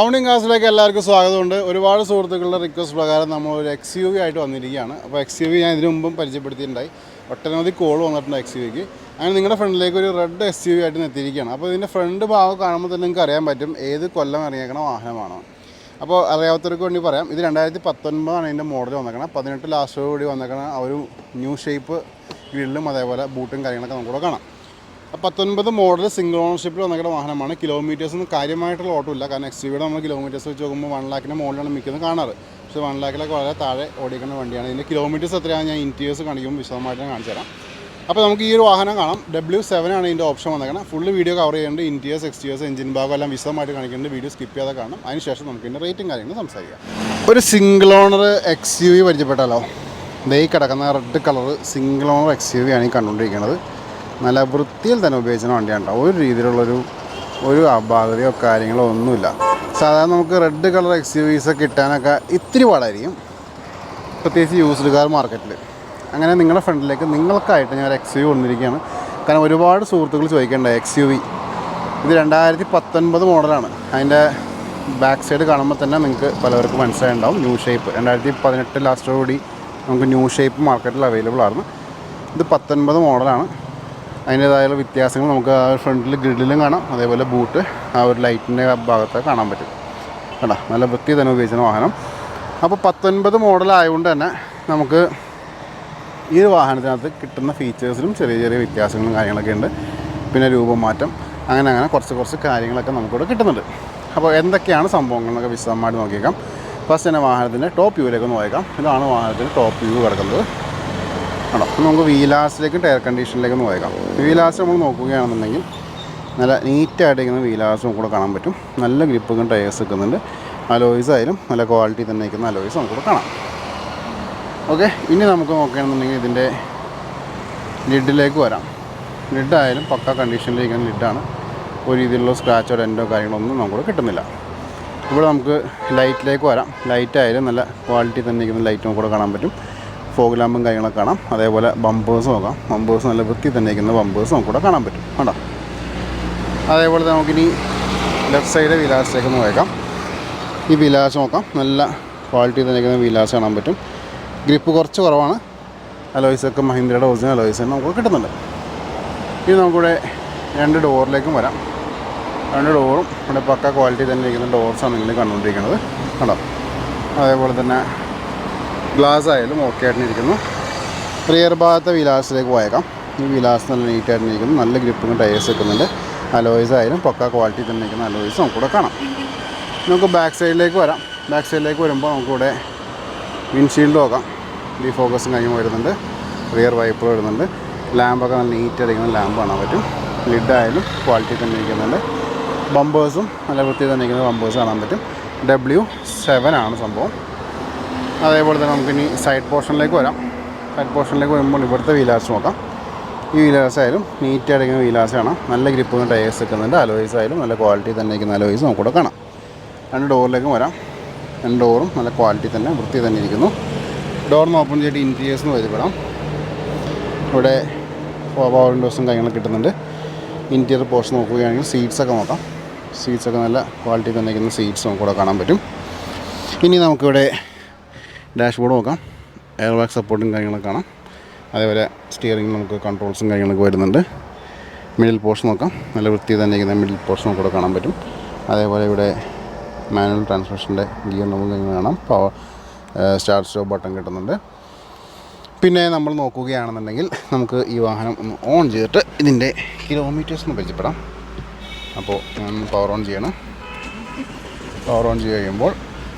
Counting കാസിലേക്ക് എല്ലാവർക്കും സ്വാഗതമുണ്ട്. ഒരുപാട് സുഹൃത്തുക്കളുടെ റിക്വസ്റ്റ് പ്രകാരം നമ്മൾ ഒരു XUV ആയിട്ട് വന്നിരിക്കുകയാണ്. അപ്പോൾ XUV ഞാൻ ഇതിനു മുമ്പും പരിചയപ്പെടുത്തിയിട്ടുണ്ടായി. ഒട്ടനവധി കോൾ വന്നിട്ടുണ്ട് XUVക്ക്. അങ്ങനെ നിങ്ങളുടെ ഫ്രണ്ടിലേക്ക് ഒരു റെഡ് XUV ആയിട്ട് എത്തിയിരിക്കുകയാണ്. അപ്പോൾ ഇതിൻ്റെ ഫ്രണ്ട് ഭാഗം കാണുമ്പോൾ തന്നെ നിങ്ങൾക്ക് അറിയാൻ പറ്റും ഏത് കൊല്ലം ഇറങ്ങിയേക്കണ വാഹനമാണോ. അപ്പോൾ അറിയാത്തവർക്ക് വേണ്ടി പറയാം, ഇത് 2019 ഇതിൻ്റെ മോഡൽ വന്നേക്കണം. 18 ലാസ്റ്റോടുകൂടി വന്നേക്കണ ആ ഒരു ന്യൂ ഷേപ്പ് ഗ്രില്ലും അതേപോലെ ബൂട്ടും കാര്യങ്ങളൊക്കെ നമുക്കിവിടെ കാണാം. 19 മോഡൽ സിംഗിൾ ഓണർഷിപ്പിൽ വന്നിരിക്കുന്ന വാഹനമാണ്. കിലോമീറ്റേഴ്സൊന്നും കാര്യമായിട്ടുള്ള ഓട്ടമില്ല. കാരണം XUVയുടെ നമ്മൾ കിലോമീറ്റേഴ്സ് വെച്ച് നോക്കുമ്പോൾ 1 ലാഖിൻ്റെ മുകളിലാണ് മിക്കുന്നത് കാണാറ്. പക്ഷേ 1 ലാഖിലൊക്കെ വളരെ താഴെ ഓടിക്കുന്ന വണ്ടിയാണ്. ഇതിൻ്റെ കിലോമീറ്റേഴ്സ് എത്രയാണ് ഞാൻ ഇൻറ്റീരിയേഴ്സ് കാണിക്കുമ്പോൾ വിശദമായിട്ട് ഞാൻ കാണിച്ചു തരാം. അപ്പോൾ നമുക്ക് ഈ ഒരു വാഹനം കാണാം. W7 ആണ് ഇതിൻ്റെ ഓപ്ഷൻ വന്നേക്കണം. ഫുള്ള് വീഡിയോ കവർ ചെയ്യുന്നുണ്ട്. ഇൻറ്റീരിയേഴ്സ്, എക്സ്റ്റീരിയേഴ്സ്, എഞ്ചിൻ ഭാഗം എല്ലാം വിശദമായിട്ട് കാണിക്കുന്നുണ്ട്. വീഡിയോ സ്കിപ്പ് ചെയ്യാതെ കാണണം. അതിനുശേഷം നമുക്ക് ഇതിൻ്റെ റേറ്റും കാര്യങ്ങളും സംസാരിക്കാം. ഒരു സിംഗിൾ ഓണർ XUV പരിചയപ്പെട്ടാലോ. ഈ കിടക്കുന്ന red colour single owner XUV ആണ് ഈ കണ്ടുകൊണ്ടിരിക്കുന്നത്. നല്ല വൃത്തിയിൽ തന്നെ ഉപയോഗിക്കുന്ന വണ്ടിയാണ് കേട്ടോ. ഒരു രീതിയിലുള്ളൊരു അപാകതയോ കാര്യങ്ങളോ ഒന്നുമില്ല. സാധാരണ നമുക്ക് റെഡ് കളർ XUVs കിട്ടാനൊക്കെ ഇത്തിരി പാടായിരിക്കും, പ്രത്യേകിച്ച് യൂസ്ഡ് കാർ മാർക്കറ്റിൽ. അങ്ങനെ നിങ്ങളുടെ ഫ്രണ്ടിലേക്ക് നിങ്ങൾക്കായിട്ട് ഞാൻ XUV കൊണ്ടിരിക്കുകയാണ്. കാരണം ഒരുപാട് സുഹൃത്തുക്കൾ ചോദിക്കേണ്ട XUV ഇത് 2019 മോഡലാണ്. അതിൻ്റെ ബാക്ക് സൈഡ് കാണുമ്പോൾ തന്നെ നിങ്ങൾക്ക് പലവർക്കും മനസ്സിലായിട്ടുണ്ടാവും. ന്യൂ ഷേപ്പ് 2018 ലാസ്റ്റോടുകൂടി നമുക്ക് ന്യൂ ഷേപ്പ് മാർക്കറ്റിൽ അവൈലബിൾ ആണ്. ഇത് 19 മോഡലാണ്. അതിൻ്റേതായ വ്യത്യാസങ്ങൾ നമുക്ക് ആ ഫ്രണ്ടിൽ ഗ്രിഡിലും കാണാം. അതേപോലെ ബൂട്ട് ആ ഒരു ലൈറ്റിൻ്റെ ഭാഗത്തൊക്കെ കാണാൻ പറ്റും കേട്ടോ. നല്ല വൃത്തി തന്നെ ഉപയോഗിക്കുന്ന വാഹനം. അപ്പോൾ 19 മോഡലായതുകൊണ്ട് തന്നെ നമുക്ക് ഈ ഒരു വാഹനത്തിനകത്ത് കിട്ടുന്ന ഫീച്ചേഴ്സിലും ചെറിയ ചെറിയ വ്യത്യാസങ്ങളും കാര്യങ്ങളൊക്കെ ഉണ്ട്. പിന്നെ രൂപമാറ്റം അങ്ങനെ കുറച്ച് കാര്യങ്ങളൊക്കെ നമുക്കിവിടെ കിട്ടുന്നുണ്ട്. അപ്പോൾ എന്തൊക്കെയാണ് സംഭവങ്ങളെന്നൊക്കെ വിശദമായിട്ട് നോക്കിയേക്കാം. ഫസ്റ്റ് തന്നെ വാഹനത്തിൻ്റെ ടോപ്പ് വ്യൂവിലേക്ക് ഒന്ന് നോക്കാം. ഇതാണ് വാഹനത്തിൻ്റെ ടോപ്പ് വ്യൂ കിടക്കുന്നത് ആണോ. നമുക്ക് വീലാസിലേക്കും ടയർ കണ്ടീഷനിലേക്കും ഒന്ന് പോയേക്കാം. വീലാസ് നമ്മൾ നോക്കുകയാണെന്നുണ്ടെങ്കിൽ നല്ല നീറ്റായിട്ടിരിക്കുന്ന വീലാസ് നമുക്കിവിടെ കാണാൻ പറ്റും. നല്ല ഗ്രിപ്പൊക്കെ ടയേഴ്സ് നിൽക്കുന്നുണ്ട്. അലോയ്സ് ആയാലും നല്ല ക്വാളിറ്റി തന്നെ നിൽക്കുന്ന അലോയ്സ് നമുക്കിവിടെ കാണാം. ഓക്കെ, ഇനി നമുക്ക് നോക്കുകയാണെന്നുണ്ടെങ്കിൽ ഇതിൻ്റെ ലിഡിലേക്ക് വരാം. ലിഡായാലും പക്ക കണ്ടീഷനിലിരിക്കുന്ന ലിഡാണ്. ഒരു രീതിയിലുള്ള സ്ക്രാച്ചോ ഡെൻറ്റോ കാര്യങ്ങളൊന്നും നമുക്കിവിടെ കിട്ടുന്നില്ല. ഇവിടെ നമുക്ക് ലൈറ്റിലേക്ക് വരാം. ലൈറ്റായാലും നല്ല ക്വാളിറ്റി തന്നെ നിൽക്കുന്ന ലൈറ്റ് നമുക്കിവിടെ കാണാൻ പറ്റും. ഫോഗ് ലാമ്പും കാര്യങ്ങളൊക്കെ കാണാം. അതേപോലെ ബമ്പേഴ്സ് നോക്കാം. ബമ്പേഴ്സ് നല്ല വൃത്തി തന്നെ ഇരിക്കുന്ന ബമ്പേഴ്സ് നമുക്കിവിടെ കാണാൻ പറ്റും കേട്ടോ. അതേപോലെ നമുക്കിനി ലെഫ്റ്റ് സൈഡ് വിലാസിലേക്ക് ഒന്ന് നോക്കാം. ഈ വിലാസ് നോക്കാം. നല്ല ക്വാളിറ്റി തന്നെ ഇരിക്കുന്ന വിലാസ് കാണാൻ പറ്റും. ഗ്രിപ്പ് കുറച്ച് കുറവാണ്. അലോയ്സൊക്കെ മഹീന്ദ്രയുടെ ഒറിജിനൽ അലോയ്സ് തന്നെ നമുക്ക് കിട്ടുന്നുണ്ട്. ഇനി നമുക്കിവിടെ 2 ഡോറിലേക്കും വരാം. 2 ഡോറും ഇവിടെ പക്ക ക്വാളിറ്റി തന്നെ ഇരിക്കുന്ന ഡോർസാണ് നിങ്ങൾ കണ്ടുകൊണ്ടിരിക്കുന്നത് കേട്ടോ. അതേപോലെ തന്നെ ഗ്ലാസ് ആയാലും ഓക്കെ ആയിട്ടിരിക്കുന്നു. റിയർ ഭാഗത്തെ വിലാസിലേക്ക് പോയേക്കാം. ഈ വിലാസ് നല്ല നീറ്റായിട്ടിരിക്കുന്നു. നല്ല ഗ്രിപ്പും ടയേഴ്സ് വെക്കുന്നുണ്ട്. അലോയ്സ് ആയാലും പക്ക ക്വാളിറ്റി തന്നെ ഇരിക്കുന്ന അലോയ്സ് നമുക്കിവിടെ കാണാം. നമുക്ക് ബാക്ക് സൈഡിലേക്ക് വരാം. ബാക്ക് സൈഡിലേക്ക് വരുമ്പോൾ നമുക്കിവിടെ വിൻഷീൽഡ് നോക്കാം. ഫോക്കസും കാര്യങ്ങൾ വരുന്നുണ്ട്. റിയർ വൈപ്പർ വരുന്നുണ്ട്. ലാമ്പൊക്കെ നല്ല നീറ്റായിരിക്കുന്ന ലാമ്പ് കാണാൻ പറ്റും. ലിഡായാലും ക്വാളിറ്റി തന്നെ ഇരിക്കുന്നുണ്ട്. ബമ്പേഴ്സും നല്ല വൃത്തി തന്നെ ഇരിക്കുന്ന ബമ്പേഴ്സ് കാണാൻ പറ്റും. W7 ആണ് സംഭവം. അതേപോലെ തന്നെ നമുക്കിനി സൈഡ് പോർഷനിലേക്ക് വരാം. സൈഡ് പോർഷനിലേക്ക് വരുമ്പോൾ ഇവിടുത്തെ വീലാസ് നോക്കാം. ഈ വീലാസ് ആയാലും നീറ്റായിട്ടിരിക്കുന്ന വീലാസ് കാണാം. നല്ല ഗ്രിപ്പ് ടയേഴ്സ് വെക്കുന്നുണ്ട്. അലോയ്സ് ആയാലും നല്ല ക്വാളിറ്റി തന്നെ ഇരിക്കുന്ന അലോയ്സ് നമുക്കിവിടെ കാണാം. 2 ഡോറിലേക്കും വരാം. 2 ഡോറും നല്ല ക്വാളിറ്റി തന്നെ വൃത്തി തന്നെ ഇരിക്കുന്നു. ഡോറിന് ഓപ്പൺ ചെയ്തിട്ട് ഇൻറ്റീരിയേഴ്സിന് പരിചയപ്പെടാം. ഇവിടെ പവർ വിൻഡോസും കാര്യങ്ങളൊക്കെ കിട്ടുന്നുണ്ട്. ഇൻറ്റീരിയർ പോർഷൻ നോക്കുകയാണെങ്കിൽ സീറ്റ്സൊക്കെ നോക്കാം. സീറ്റ്സൊക്കെ നല്ല ക്വാളിറ്റി തന്നെ ഇരിക്കുന്ന സീറ്റ്സ് നമുക്കിവിടെ കാണാൻ പറ്റും. ഇനി നമുക്കിവിടെ ഡാഷ്ബോർഡ് നോക്കാം. എയർ ബാഗ് സപ്പോർട്ടും കാര്യങ്ങളൊക്കെ കാണാം. അതേപോലെ സ്റ്റിയറിംഗ് നമുക്ക് കൺട്രോൾസും കാര്യങ്ങളൊക്കെ വരുന്നുണ്ട്. മിഡിൽ പോർഷൻ നോക്കാം. നല്ല വൃത്തി തന്നെ ഇരിക്കുന്ന മിഡിൽ പോർഷൻ നമുക്കിവിടെ കാണാൻ പറ്റും. അതേപോലെ ഇവിടെ മാനുവൽ ട്രാൻസ്മിഷൻ്റെ ഗിയർ നമുക്ക് കാണാം. പവർ സ്റ്റാർട്ട് സ്റ്റോപ്പ് ബട്ടൺ കിട്ടുന്നുണ്ട്. പിന്നെ നമ്മൾ നോക്കുകയാണെന്നുണ്ടെങ്കിൽ നമുക്ക് ഈ വാഹനം ഒന്ന് ഓൺ ചെയ്തിട്ട് ഇതിൻ്റെ കിലോമീറ്റേഴ്സ് ഒന്ന് പരിചയപ്പെടാം. അപ്പോൾ ഞാൻ പവർ ഓൺ ചെയ്യണം. പവർ ഓൺ ചെയ്ത് കഴിയുമ്പോൾ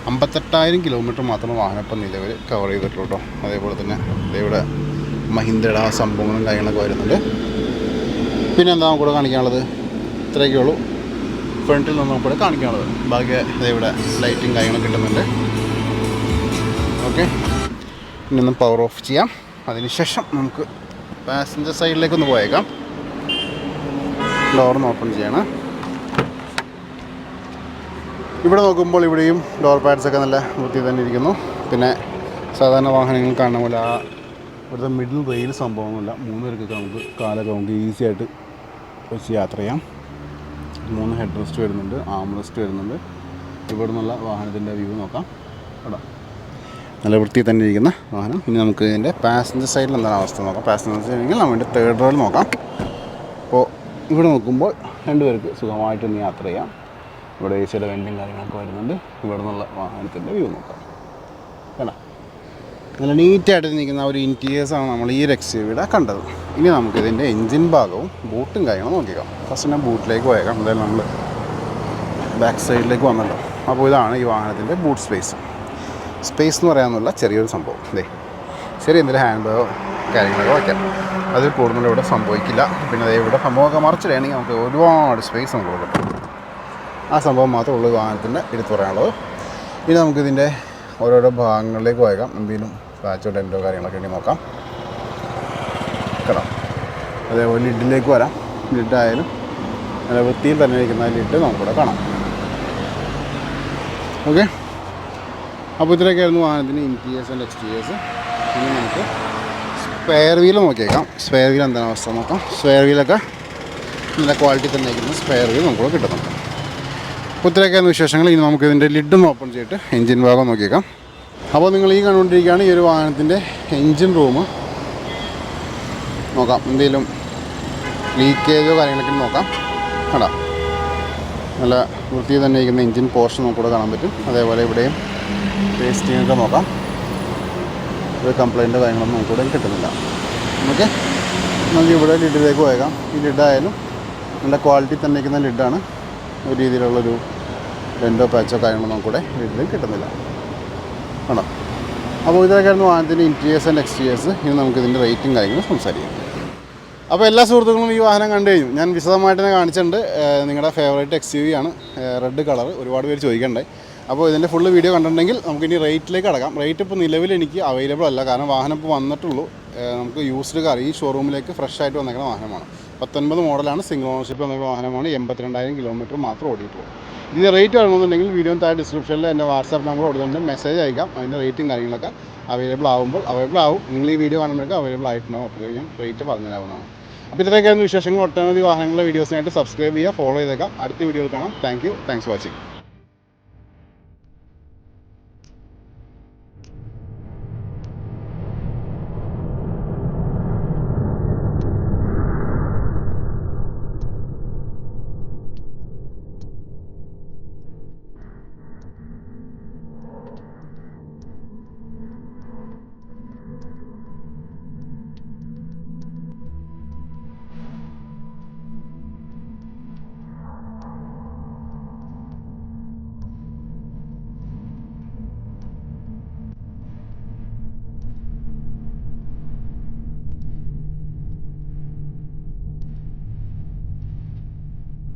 58,000 കിലോമീറ്റർ മാത്രം വാഹനം ഇപ്പം നിലവിൽ കവർ ചെയ്തിട്ടുള്ളൂ കേട്ടോ. അതേപോലെ തന്നെ ഇവിടെ മഹീന്ദ്രയുടെ ആ സംഭവങ്ങളും കാര്യങ്ങളൊക്കെ വരുന്നുണ്ട്. പിന്നെ എന്താ നമുക്കിവിടെ കാണിക്കാനുള്ളത്? ഇത്രയൊക്കെ ഉള്ളൂ. ഫ്രണ്ടിൽ നിന്ന് നമുക്കിവിടെ കാണിക്കാനുള്ളത്. ബാക്കി ഇവിടെ ലൈറ്റും കാര്യങ്ങളൊക്കെ കിട്ടുന്നുണ്ട്. ഓക്കെ, ഇനി ഒന്ന് പവർ ഓഫ് ചെയ്യാം. അതിനുശേഷം നമുക്ക് പാസഞ്ചർ സൈഡിലേക്കൊന്ന് പോയേക്കാം. ഡോറിന് ഓപ്പൺ ചെയ്യണം. ഇവിടെ നോക്കുമ്പോൾ ഇവിടെയും ഡോർ പാഡ്സൊക്കെ നല്ല വൃത്തി തന്നെ ഇരിക്കുന്നു. പിന്നെ സാധാരണ വാഹനങ്ങൾ കാണുന്ന പോലെ ആ ഇവിടുത്തെ മിഡിൽ റെയിൽ സംഭവമൊന്നുമില്ല. 3 പേർക്കൊക്കെ നമുക്ക് കാലൊക്കെ നമുക്ക് ഈസി ആയിട്ട് വെച്ച് യാത്ര ചെയ്യാം. 3 ഹെഡ് റെസ്റ്റ് വരുന്നുണ്ട്. ആം റെസ്റ്റ് വരുന്നുണ്ട്. ഇവിടെ നിന്നുള്ള വാഹനത്തിൻ്റെ വ്യൂ നോക്കാം. കേട്ടോ, നല്ല വൃത്തിയിൽ തന്നെ ഇരിക്കുന്ന വാഹനം. ഇനി നമുക്ക് ഇതിൻ്റെ പാസഞ്ചർ സൈഡിൽ എന്താണ് അവസ്ഥ നോക്കാം. പാസഞ്ചർ സൈഡിൽ നമ്മുടെ തേർഡ് റോയിൽ നോക്കാം. അപ്പോൾ ഇവിടെ നോക്കുമ്പോൾ രണ്ടുപേർക്ക് സുഖമായിട്ടൊന്ന് യാത്ര ചെയ്യാം. ഇവിടെ ചില വെൻറ്റും കാര്യങ്ങളൊക്കെ വരുന്നുണ്ട്. ഇവിടെ നിന്നുള്ള വാഹനത്തിൻ്റെ വ്യൂ നോക്കാം. കേട്ടോ, നല്ല നീറ്റായിട്ട് നിൽക്കുന്ന ഒരു ഇൻറ്റീരിയേഴ്സാണ് നമ്മൾ ഈ ഒരു XUVയുടെ കണ്ടത്. ഇനി നമുക്കിതിൻ്റെ എൻജിൻ ഭാഗവും ബൂട്ടും കാര്യങ്ങളും നോക്കിക്കാം. ഫസ്റ്റ് ഞാൻ ബൂട്ടിലേക്ക് പോയേക്കാം. എന്തായാലും നമ്മൾ ബാക്ക് സൈഡിലേക്ക് വന്നല്ലോ. അപ്പോൾ ഇതാണ് ഈ വാഹനത്തിൻ്റെ ബൂട്ട് സ്പേസ് എന്ന് പറയാമെന്നുള്ള ചെറിയൊരു സംഭവം. ഇതേ ചെറിയ എന്തെങ്കിലും ഹാൻഡ് ബാഗോ കാര്യങ്ങളൊക്കെ വയ്ക്കാം. അതിൽ കൂടുതൽ ഇവിടെ സംഭവിക്കില്ല. പിന്നെ അതേ ഇവിടെ സംഭവമൊക്കെ മറിച്ചിടുകയാണെങ്കിൽ നമുക്ക് ഒരുപാട് സ്പേസ് നമുക്ക് കൊടുക്കും. ആ സംഭവം മാത്രമേ ഉള്ളൂ വാഹനത്തിൻ്റെ എടുത്ത് പറയാനുള്ളത്. ഇനി നമുക്കിതിൻ്റെ ഓരോരോ ഭാഗങ്ങളിലേക്ക് പോയേക്കാം. എന്തെങ്കിലും സ്ക്രാച്ചോ ഡെൻറ്റോ കാര്യങ്ങളൊക്കെ ഉണ്ടെങ്കിൽ നോക്കാം. കേട്ടോ, അതേപോലെ ലിഡിലേക്ക് വരാം. ലിഡായാലും നല്ല വൃത്തിയിൽ തന്നെ ഇരിക്കുന്ന ലിഡ് നമുക്കിവിടെ കാണാം. ഓക്കെ, അപ്പോൾ ഇത്രയൊക്കെയായിരുന്നു വാഹനത്തിൻ്റെ ഇൻറ്റീരിയേഴ്സ് ആൻഡ് എക്സ്റ്റീരിയേഴ്സ്. ഇനി നമുക്ക് സ്പെയർ വീൽ നോക്കിയേക്കാം. സ്പെയർ വീൽ എന്താണ് അവസ്ഥ നോക്കാം. സ്പെയർ വീലൊക്കെ നല്ല ക്വാളിറ്റി തന്നെ ഇരിക്കുന്ന സ്പെയർ വീൽ നമുക്കിവിടെ കിട്ടുന്നുണ്ട്. അപ്പോൾ ഇത്രയൊക്കെയായിരുന്നു വിശേഷങ്ങൾ. ഇനി നമുക്ക് ഇതിൻ്റെ ലിഡൊന്ന് ഓപ്പൺ ചെയ്തിട്ട് എൻജിൻ ഭാഗം നോക്കിയേക്കാം. അപ്പോൾ നിങ്ങൾ ഈ കണ്ടുകൊണ്ടിരിക്കുകയാണ് ഈ ഒരു വാഹനത്തിൻ്റെ എൻജിൻ റൂം. നോക്കാം, എന്തെങ്കിലും ലീക്കേജോ കാര്യങ്ങളൊക്കെ നോക്കാം. കേട്ടോ, നല്ല വൃത്തിയിൽ തന്നെ ഇരിക്കുന്ന എൻജിൻ പോർഷൻ നമുക്കിവിടെ കാണാൻ പറ്റും. അതേപോലെ ഇവിടെയും പേസ്റ്റിങ്ങൊക്കെ നോക്കാം. ഒരു കംപ്ലൈൻറ്റോ കാര്യങ്ങളൊന്നും നമുക്കിവിടെ കിട്ടുന്നില്ല. ഓക്കെ, നമുക്ക് ഇവിടെ ലിഡിലേക്ക് പോയേക്കാം. ഈ ലിഡായാലും നല്ല ക്വാളിറ്റി തന്നെ ഇരിക്കുന്ന ലിഡാണ്. ഒരു രീതിയിലുള്ളൊരു ഡെൻറ്റോ പാച്ചോ കാര്യങ്ങളോ നമുക്കിവിടെ ലിഡിൽ കിട്ടുന്നില്ല. ആണോ, അപ്പോൾ ഇതൊക്കെയായിരുന്നു വാഹനത്തിൻ്റെ ഇൻറ്റീരിയേഴ്സ് ആൻഡ് എക്സ്റ്റീരിയേഴ്സ്. ഇനി നമുക്കിതിൻ്റെ റേറ്റും കാര്യങ്ങളും സംസാരിക്കാം. അപ്പോൾ എല്ലാ സുഹൃത്തുക്കളും ഈ വാഹനം കണ്ടു കഴിഞ്ഞു. ഞാൻ വിശദമായിട്ട് തന്നെ കാണിച്ചിട്ടുണ്ട്. നിങ്ങളുടെ ഫേവറേറ്റ് XUV ആണ്, റെഡ് കളർ. ഒരുപാട് പേര് ചോദിക്കണ്ടായി. അപ്പോൾ ഇതിൻ്റെ ഫുള്ള് വീഡിയോ കണ്ടിട്ടുണ്ടെങ്കിൽ നമുക്കിനി റേറ്റിലേക്ക് കടക്കാം. റേറ്റ് ഇപ്പോൾ നിലവിൽ എനിക്ക് അവൈലബിൾ അല്ല, കാരണം വാഹനം ഇപ്പോൾ വന്നിട്ടുള്ളൂ. നമുക്ക് യൂസ്ഡ് കാർ ഈ ഷോറൂമിലേക്ക് ഫ്രഷ് ആയിട്ട് വന്നിരിക്കുന്ന വാഹനമാണ്. 19 മോഡലാണ്, സിംഗിൾ ഓണർഷിപ്പ് വന്നിരിക്കുന്ന വാഹനമാണ്. 82,000 കിലോമീറ്റർ മാത്രം ഓടിയിട്ടുള്ളൂ. ഇതിൻ്റെ റേറ്റ് വേണമെന്നുണ്ടെങ്കിൽ വീഡിയോ താഴെ ഡിസ്ക്രിപ്ഷനിൽ എൻ്റെ വാട്സാപ്പ് നമ്പർ കൊടുത്തുകൊണ്ട് മെസ്സേജ് അയക്കാം. അതിൻ്റെ റേറ്റും കാര്യങ്ങളൊക്കെ അവൈലബിൾ ആവും. നിങ്ങൾ ഈ വീഡിയോ കാണുമ്പോഴേക്കും അവൈലബിൾ ആയിട്ടുണ്ടാവും. അപ്പോൾ ഞാൻ റേറ്റ് പറഞ്ഞുതരാവുന്നതാണ്. അപ്പോൾ ഇത്രയൊക്കെയായിരുന്നു വിശേഷങ്ങൾ. ഒട്ടനവധി വാഹനങ്ങളുടെ വീഡിയോസിനായിട്ട് സബ്സ്ക്രൈബ് ചെയ്യുക, ഫോളോ ചെയ്തേക്കാം. അടുത്ത വീഡിയോയിൽ കാണാം. Thanks for watching.